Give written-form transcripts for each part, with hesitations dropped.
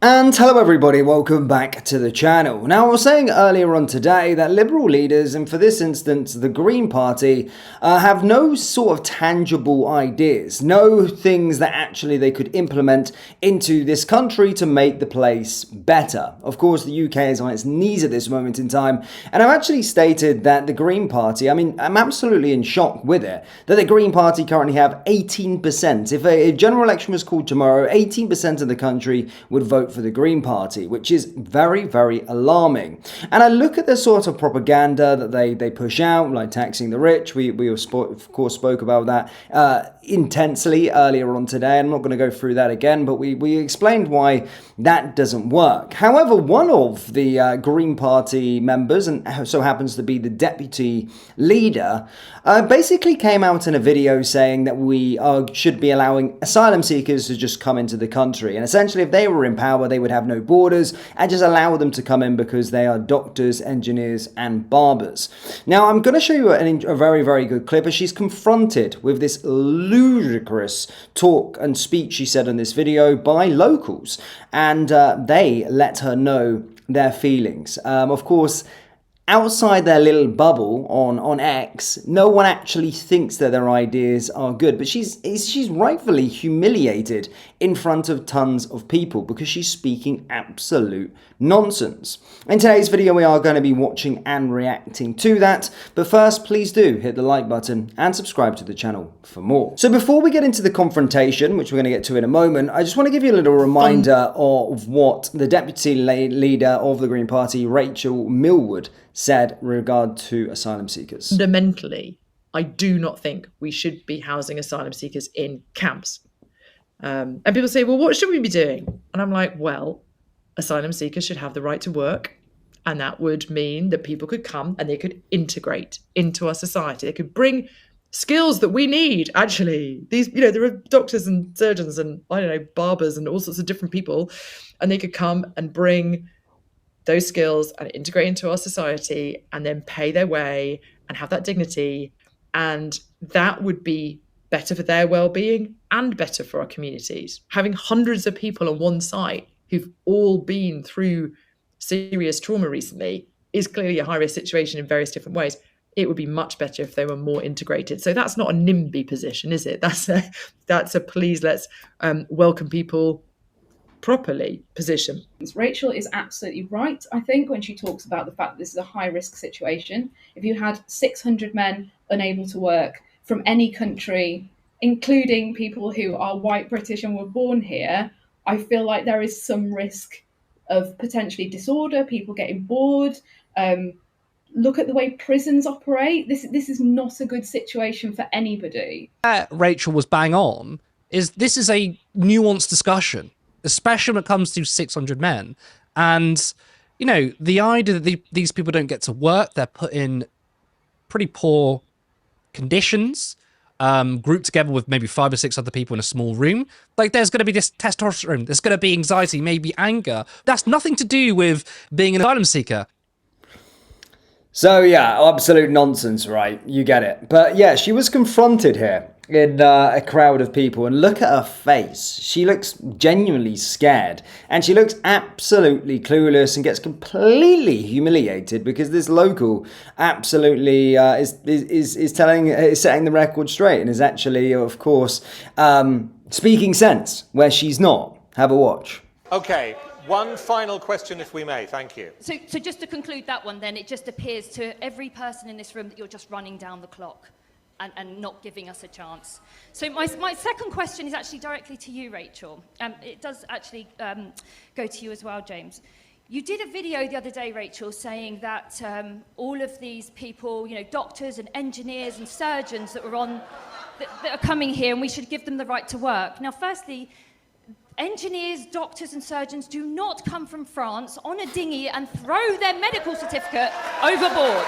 And hello everybody, welcome back to the channel. Now I was saying earlier on today that Liberal leaders, and for this instance the Green Party, have no sort of tangible ideas, no things that actually they could implement into this country to make the place better. Of course the UK is on its knees at this moment in time, and I've actually stated that the Green Party, I'm absolutely in shock with it, that the Green Party currently have 18%. If a general election was called tomorrow, 18% of the country would vote for the Green Party, which is very, very alarming. And I look at the sort of propaganda that they push out, like taxing the rich. We of course spoke about that intensely earlier on today. I'm not going to go through that again, but we explained why that doesn't work. However, one of the Green Party members, and so happens to be the deputy leader, basically came out in a video saying that we should be allowing asylum seekers to just come into the country. And essentially, if they were in power, they would have no borders and just allow them to come in because they are doctors, engineers, and barbers. Now, I'm going to show you a very, very good clip as she's confronted with this ludicrous talk and speech she said in this video by locals, and they let her know their feelings. Of course, outside their little bubble on X, no one actually thinks that their ideas are good. But she's rightfully humiliated in front of tons of people because she's speaking absolute nonsense. In today's video, we are going to be watching and reacting to that. But first, please do hit the like button and subscribe to the channel for more. So before we get into the confrontation, which we're going to get to in a moment, I just want to give you a little reminder of what the deputy leader of the Green Party, Rachel Millward, said in regard to asylum seekers. Fundamentally, I do not think we should be housing asylum seekers in camps. And people say, well, what should we be doing? And I'm like, well, asylum seekers should have the right to work. And that would mean that people could come and they could integrate into our society. They could bring skills that we need, actually. These, there are doctors and surgeons and, barbers and all sorts of different people. And they could come and bring those skills and integrate into our society and then pay their way and have that dignity. And that would be better for their well-being and better for our communities. Having hundreds of people on one site who've all been through serious trauma recently is clearly a high-risk situation in various different ways. It would be much better if they were more integrated. So that's not a NIMBY position, is it? That's a please, let's welcome people properly position. Rachel is absolutely right, I think, when she talks about the fact that this is a high-risk situation. If you had 600 men unable to work from any country, including people who are white British and were born here, I feel like there is some risk of potentially disorder, people getting bored. Look at the way prisons operate. This is not a good situation for anybody. Rachel was bang on. This is a nuanced discussion, especially when it comes to 600 men. And, the idea that these people don't get to work, they're put in pretty poor conditions, grouped together with maybe 5 or 6 other people in a small room. Like, there's going to be this testosterone, there's going to be anxiety, maybe anger. That's nothing to do with being an asylum seeker. So yeah, absolute nonsense, right? You get it. But yeah, she was confronted here in a crowd of people, and look at her face. She looks genuinely scared, and she looks absolutely clueless and gets completely humiliated because this local absolutely is setting the record straight and is actually, of course, speaking sense where she's not. Have a watch. Okay. One final question, if we may. Thank you. So just to conclude that one, then, it just appears to every person in this room that you're just running down the clock and not giving us a chance. So my second question is actually directly to you, Rachel. It does actually go to you as well, James. You did a video the other day, Rachel, saying that all of these people, doctors and engineers and surgeons that are coming here, and we should give them the right to work. Now, firstly, engineers, doctors and surgeons do not come from France on a dinghy and throw their medical certificate overboard.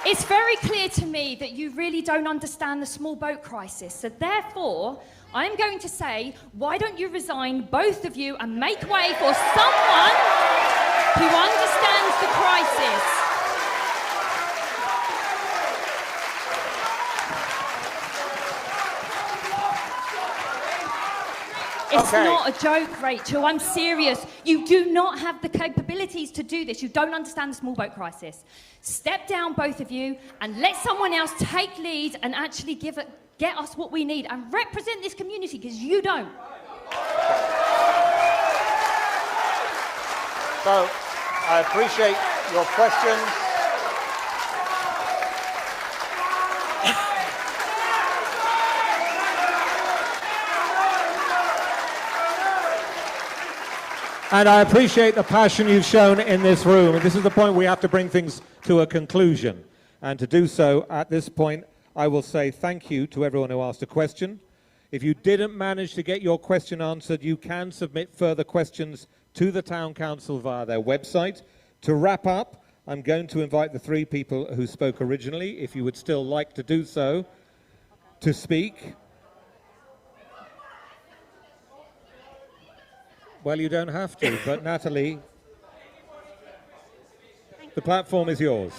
It's very clear to me that you really don't understand the small boat crisis. So therefore, I'm going to say, why don't you resign, both of you, and make way for someone who understands the crisis? It's Okay. not a joke, Rachel. I'm serious. You do not have the capabilities to do this. You don't understand the small boat crisis. Step down, both of you, and let someone else take lead and actually get us what we need and represent this community, because you don't. So, I appreciate your questions. And I appreciate the passion you've shown in this room. And this is the point we have to bring things to a conclusion. And to do so, at this point, I will say thank you to everyone who asked a question. If you didn't manage to get your question answered, you can submit further questions to the Town Council via their website. To wrap up, I'm going to invite the three people who spoke originally, if you would still like to do so, to speak. Well, you don't have to, but Natalie, the platform is yours.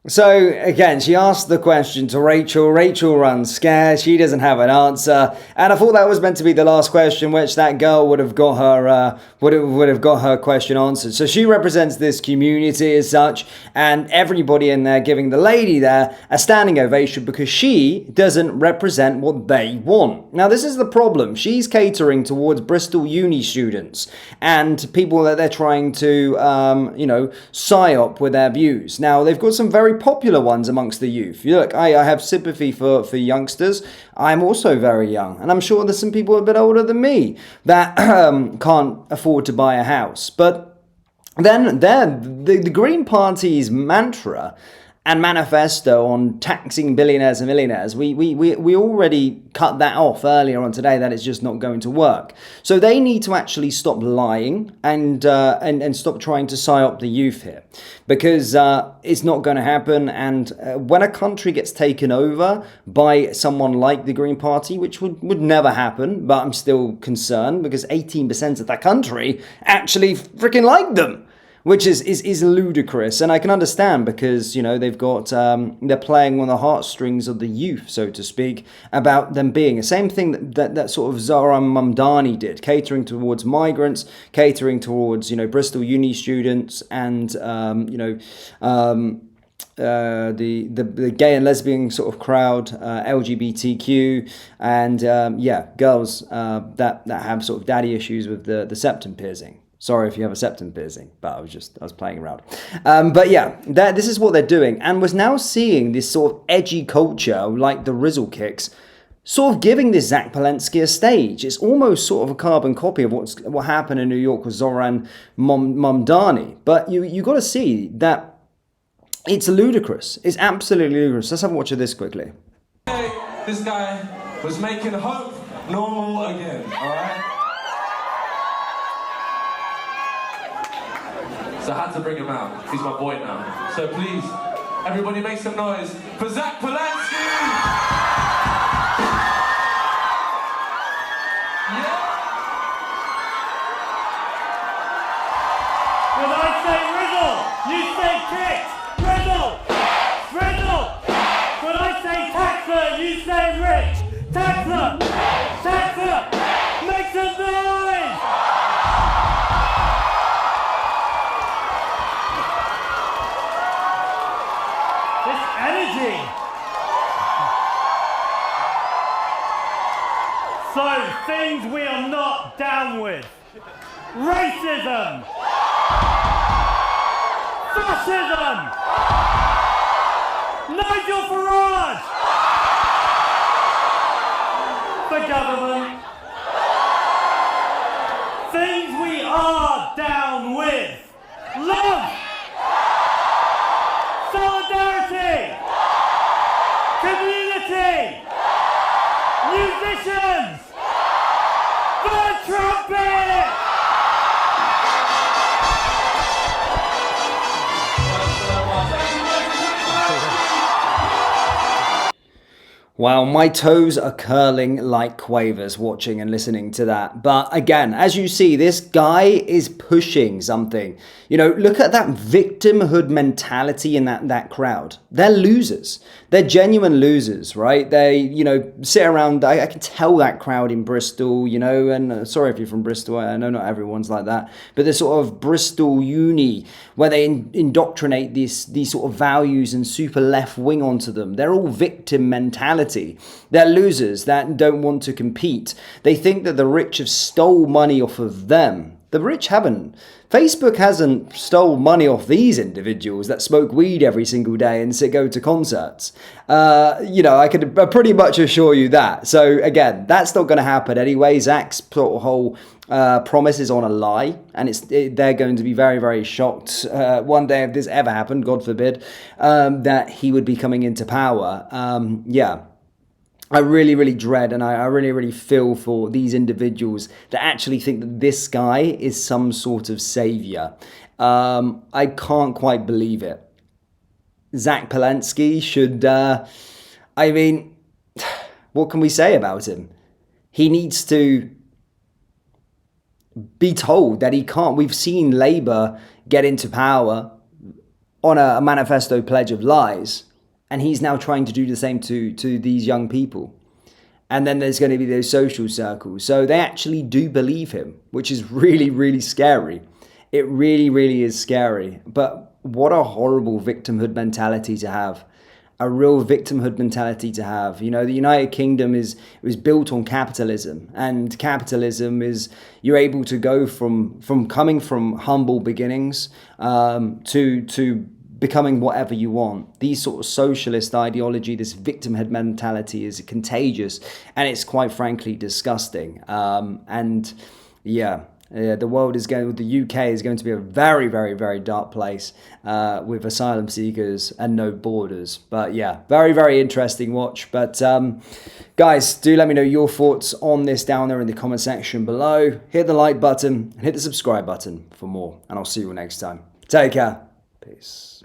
So again, she asked the question to Rachel. Rachel runs scared. She doesn't have an answer, and I thought that was meant to be the last question, which that girl would have got her would have got her question answered. So she represents this community as such, and everybody in there giving the lady there a standing ovation because she doesn't represent what they want. Now this is the problem. She's catering towards Bristol uni students and people that they're trying to psyop with their views. Now they've got some very popular ones amongst the youth. Look, I have sympathy for youngsters. I'm also very young, and I'm sure there's some people a bit older than me that can't afford to buy a house. But then the Green Party's mantra and manifesto on taxing billionaires and millionaires, we already cut that off earlier on today that it's just not going to work. So they need to actually stop lying and stop trying to psyop the youth here, because it's not going to happen. And when a country gets taken over by someone like the Green Party, which would never happen, but I'm still concerned because 18% of that country actually freaking like them, which is ludicrous. And I can understand because, they've got, they're playing on the heartstrings of the youth, so to speak, about them being the same thing that sort of Zoran Mamdani did, catering towards migrants, catering towards, Bristol uni students and, the gay and lesbian sort of crowd, LGBTQ, and girls that have sort of daddy issues with the septum piercing. Sorry if you have a septum piercing, but I was playing around. But yeah, this is what they're doing, and we're now seeing this sort of edgy culture, like the Rizzle kicks, sort of giving this Zach Palensky a stage. It's almost sort of a carbon copy of what happened in New York with Zoran Mamdani. But you got to see that it's ludicrous. It's absolutely ludicrous. Let's have a watch of this quickly. This guy was making hope normal again, all right? So I had to bring him out. He's my boy now. So please, everybody make some noise for Zach Palensky! Yeah! When I say Rizzle, you say kick! Rizzle! Rizzle! When I say taxer, you say rich! Taxer! Taxer! Make some noise! Energy. So, things we are not down with. Racism. Fascism. Nigel Farage. The government. Things we are down with. Love. Solidarity. Community! Musicians! The trumpet! Wow, my toes are curling like quavers watching and listening to that. But again, as you see, this guy is pushing something. You know, look at that victimhood mentality in that crowd. They're losers. They're genuine losers, right? They, you know, sit around. I can tell that crowd in Bristol, you know, and sorry if you're from Bristol. I know not everyone's like that. But the sort of Bristol uni where they indoctrinate these sort of values and super left wing onto them. They're all victim mentality. They're losers that don't want to compete. They think that the rich have stole money off of them. The rich haven't. Facebook hasn't stole money off these individuals that smoke weed every single day and go to concerts. You know, I could pretty much assure you that. So again, that's not going to happen anyway. Zach's whole promise is on a lie, and they're going to be very, very shocked one day if this ever happened, God forbid, that he would be coming into power. Yeah. I really, really dread and I really, really feel for these individuals that actually think that this guy is some sort of savior. I can't quite believe it. Zach Palensky should, I mean, what can we say about him? He needs to be told that he can't. We've seen Labour get into power on a manifesto pledge of lies. And he's now trying to do the same to these young people. And then there's going to be those social circles. So they actually do believe him, which is really, really scary. It really, really is scary. But what a horrible victimhood mentality to have. A real victimhood mentality to have. You know, the United Kingdom was built on capitalism. And capitalism is, you're able to go from coming from humble beginnings to becoming whatever you want. These sort of socialist ideology, this victimhood mentality is contagious, and it's quite frankly disgusting. And yeah, the world is going, the UK is going to be a very, very, very dark place with asylum seekers and no borders. But yeah, very, very interesting watch. But guys, do let me know your thoughts on this down there in the comment section below. Hit the like button and hit the subscribe button for more, and I'll see you next time. Take care. Peace.